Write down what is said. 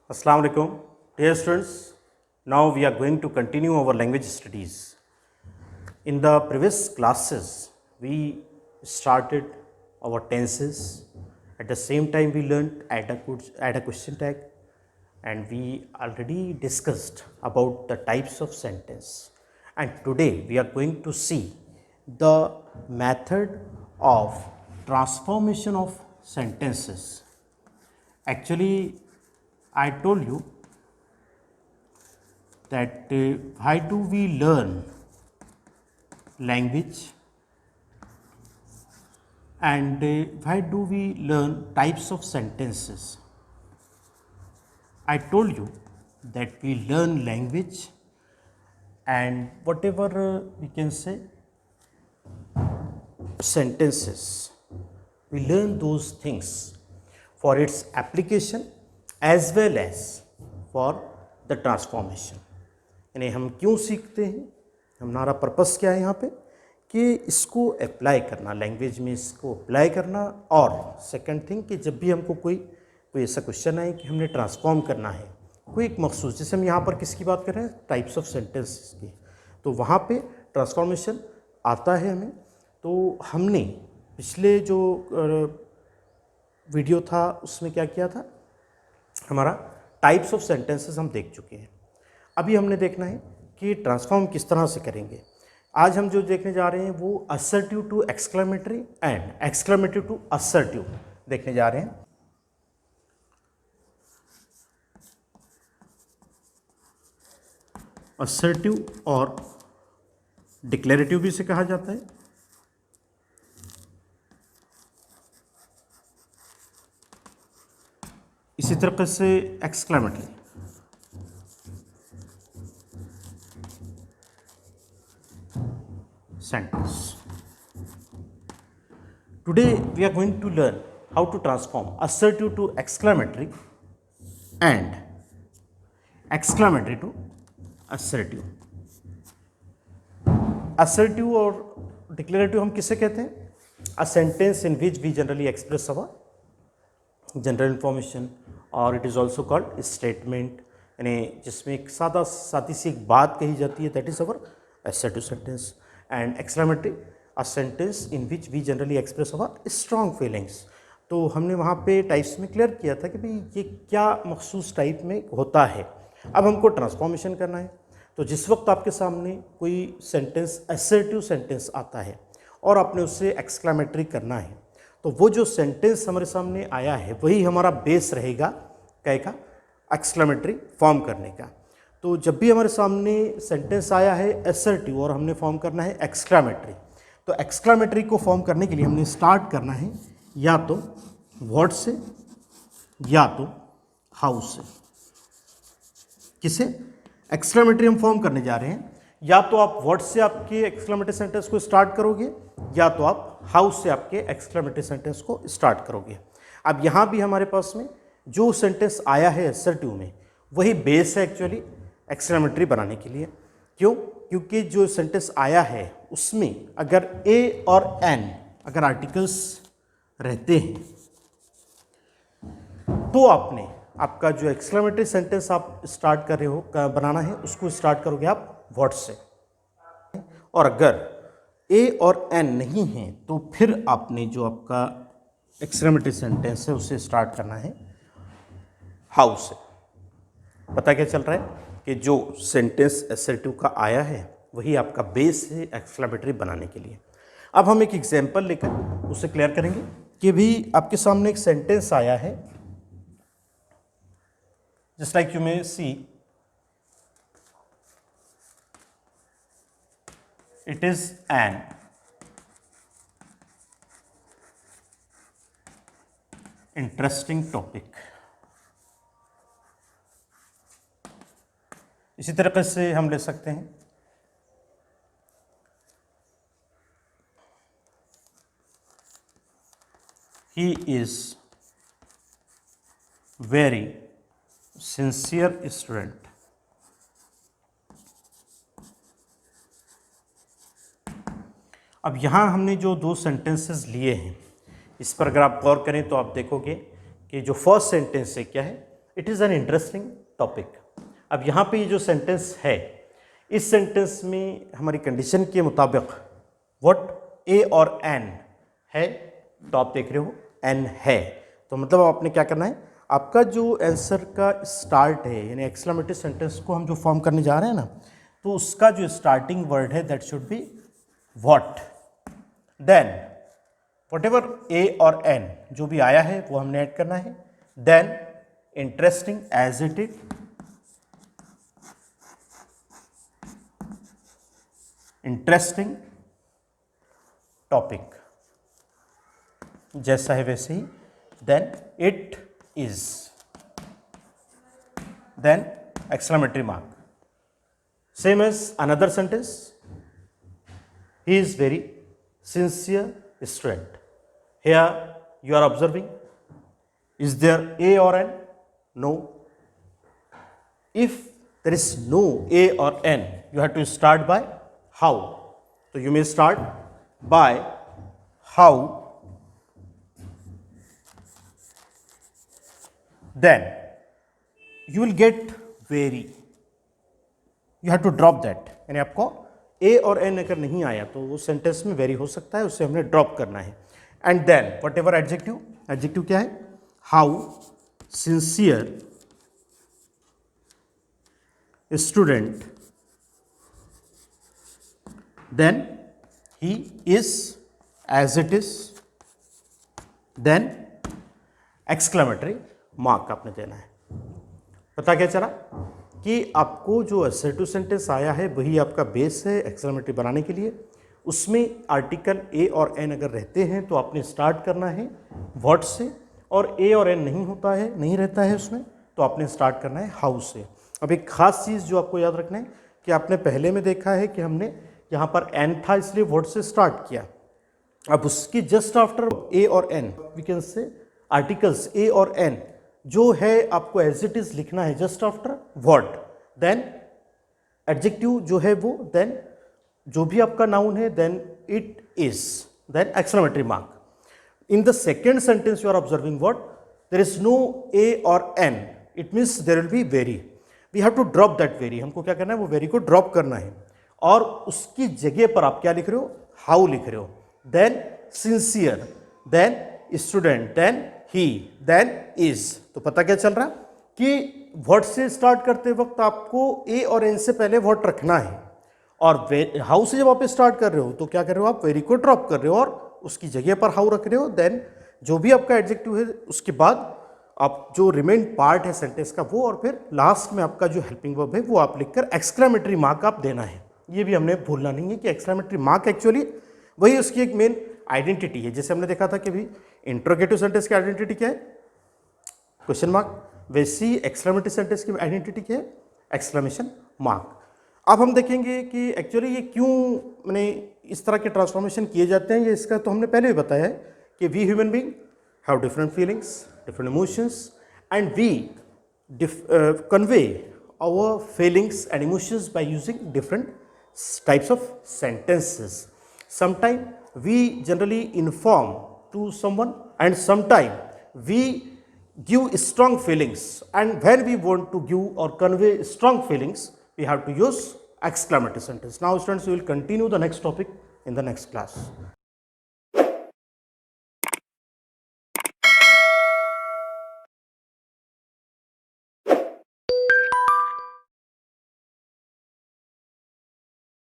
Assalamu alaikum. Dear students, now we are going to continue our language studies. In the previous classes, we started our tenses. At the same time, we learned add a question tag, and we already discussed about the types of sentence. And today we are going to see the method of transformation of sentences. Actually, I told you that why do we learn language and why do we learn types of sentences. I told you that we learn language and whatever we can say sentences, we learn those things for its application as well as for the transformation. यानी हम क्यों सीखते हैं, हमारा purpose क्या है यहाँ पे कि इसको अप्लाई करना, लैंग्वेज में इसको अप्लाई करना। और सेकंड थिंग कि जब भी हमको कोई ऐसा क्वेश्चन आए कि हमने ट्रांसफॉर्म करना है कोई एक मखसूस, जैसे हम यहाँ पर किसकी बात कर रहे हैं, टाइप्स ऑफ सेंटेंसेस की, तो वहाँ पे ट्रांसफॉर्मेशन आता है हमें। तो हमने पिछले जो वीडियो था उसमें क्या किया था, हमारा टाइप्स ऑफ सेंटेंसेस हम देख चुके हैं। अभी हमने देखना है कि ट्रांसफॉर्म किस तरह से करेंगे। आज हम जो देखने जा रहे हैं वो assertive to exclamatory and exclamatory to assertive देखने जा रहे हैं। असर्टिव और डिक्लेरेटिव भी इसे कहा जाता है। इसी तरीके से exclamatory. Sentence. Today we are going to learn how to transform assertive to exclamatory and exclamatory to assertive. Assertive और डिक्लेरेटिव हम किसे कहते हैं, a sentence in which we generally express our general information और it is also called statement, यानी जिसमें एक सादी सी एक बात कही जाती है, that is our assertive sentence. And exclamatory a sentence in which we generally express our strong feelings. तो हमने वहाँ पे टाइप्स में क्लियर किया था कि भाई ये क्या मखसूस टाइप में होता है। अब हमको ट्रांसफॉर्मेशन करना है। तो जिस वक्त आपके सामने कोई सेंटेंस असर्टिव सेंटेंस आता है और आपने उससे एक्सक्लेमेटरी करना है, तो वो जो सेंटेंस हमारे सामने आया है वही हमारा बेस रहेगा क्या का, एक्सक्लेमेटरी फॉर्म करने का। तो जब भी हमारे सामने सेंटेंस आया है असर्टिव और हमने फॉर्म करना है एक्सक्लेमेटरी, तो एक्सक्लेमेटरी को फॉर्म करने के लिए हमने स्टार्ट करना है या तो व्हाट से या तो हाउ से। किसे एक्सक्लेमेटरी हम फॉर्म करने जा रहे हैं, या तो आप व्हाट से आपके एक्सक्लेमेटरी सेंटेंस को स्टार्ट करोगे या तो आप हाउ से आपके एक्सक्लेमेटरी सेंटेंस को स्टार्ट करोगे। अब यहाँ भी हमारे पास में जो सेंटेंस आया है असर्टिव में वही बेस है एक्चुअली एक्सक्लेमेटरी बनाने के लिए। क्यों? क्योंकि जो सेंटेंस आया है उसमें अगर ए और एन अगर आर्टिकल्स रहते हैं तो आपका जो एक्सक्लेमेटरी सेंटेंस आप स्टार्ट कर रहे हो बनाना है उसको स्टार्ट करोगे आप व्हाट से। और अगर ए और एन नहीं है तो फिर आपने जो आपका एक्सक्लेमेटरी सेंटेंस है उसे स्टार्ट करना है हाउ से। पता क्या चल रहा है कि जो सेंटेंस असर्टिव का आया है वही आपका बेस है एक्सक्लेमेटरी बनाने के लिए। अब हम एक एग्जांपल लेकर उसे क्लियर करेंगे कि भी आपके सामने एक सेंटेंस आया है, just like you may see it is an interesting topic। इसी तरीके से हम ले सकते हैं he is very sincere student। अब यहाँ हमने जो दो सेंटेंसेस लिए हैं इस पर अगर आप गौर करें तो आप देखोगे कि जो फर्स्ट सेंटेंस है क्या है, it is an interesting topic. अब यहाँ पे ये जो सेंटेंस है, इस सेंटेंस में हमारी कंडीशन के मुताबिक व्हाट ए और एन है, तो आप देख रहे हो एन है, तो मतलब आपने क्या करना है, आपका जो आंसर का स्टार्ट है यानी एक्सक्लेमेटरी सेंटेंस को हम जो फॉर्म करने जा रहे हैं ना, तो उसका जो स्टार्टिंग वर्ड है that should be what. Then whatever a और एन जो भी आया है वो हमने ऐड करना है। Then interesting as it is, interesting topic जैसा है वैसे ही, then it is, then exclamatory mark. Same as another sentence, he is very sincere student. Here you are observing, is there a or n? No. If there is no a or n, you have to start by how. So you may start by how, then you will get very, you have to drop that, यानी आपको a और n अगर नहीं आया तो वो sentence में very हो सकता है, उसे हमने ड्रॉप करना है। And then whatever adjective, adjective क्या है, how sincere student, then he is as it is, then exclamatory mark आपने देना है। पता क्या चला कि आपको जो असर्टिव सेंटेंस आया है वही आपका बेस है एक्सक्लेमेटरी बनाने के लिए। उसमें आर्टिकल ए और एन अगर रहते हैं तो आपने स्टार्ट करना है व्हाट से, और ए और एन नहीं होता है, नहीं रहता है उसमें, तो आपने स्टार्ट करना है हाउ से। अब एक खास चीज़ जो आपको याद रखना है कि आपने पहले में देखा है कि हमने यहाँ पर एन था इसलिए व्हाट से स्टार्ट किया। अब उसकी जस्ट आफ्टर ए और an we can say articles a और एन जो है आपको एज इट इज लिखना है just after what, then adjective जो है वो, देन जो भी आपका नाउन है, then it is, then exclamatory mark. In the second sentence you are observing what, there is no a और an, it means there will be very, we have to drop that very. हमको क्या करना है, वो very को drop करना है, और उसकी जगह पर आप क्या लिख रहे हो, हाउ लिख रहे हो, then sincere, then student, then he, then is. तो पता क्या चल रहा कि व्हाट से स्टार्ट करते वक्त आपको ए और एन से पहले व्हाट रखना है, और हाउ से जब आप स्टार्ट कर रहे हो तो क्या कर रहे हो, आप वेरी को ड्रॉप कर रहे हो और उसकी जगह पर हाउ रख रहे हो। देन जो भी आपका एडजेक्टिव है उसके बाद आप जो रिमेन पार्ट है सेंटेंस का वो, और फिर लास्ट में आपका जो हेल्पिंग वर्ब है वो आप लिखकर एक्सक्लेमेटरी मार्क आप देना है। ये भी हमने भूलना नहीं है कि एक्सक्लेमेटरी मार्क एक्चुअली वही उसकी एक मेन आइडेंटिटी है। जैसे हमने देखा था कि भाई इंट्रोगेटिव सेंटेंस की आइडेंटिटी क्या है, क्वेश्चन मार्क, वैसी एक्सक्लेमेटरी सेंटेंस की आइडेंटिटी क्या है, एक्सक्लेमेशन मार्क। अब हम देखेंगे कि एक्चुअली ये क्यों मैंने इस तरह के ट्रांसफॉर्मेशन किए जाते हैं, ये इसका तो हमने पहले भी बताया है कि we human being have different feelings, different emotions, and we convey our feelings and emotions by using different types of sentences. Sometimes we generally inform to someone, and sometimes we give strong feelings, and when we want to give or convey strong feelings we have to use exclamatory sentence. Now students, we will continue the next topic in the next class.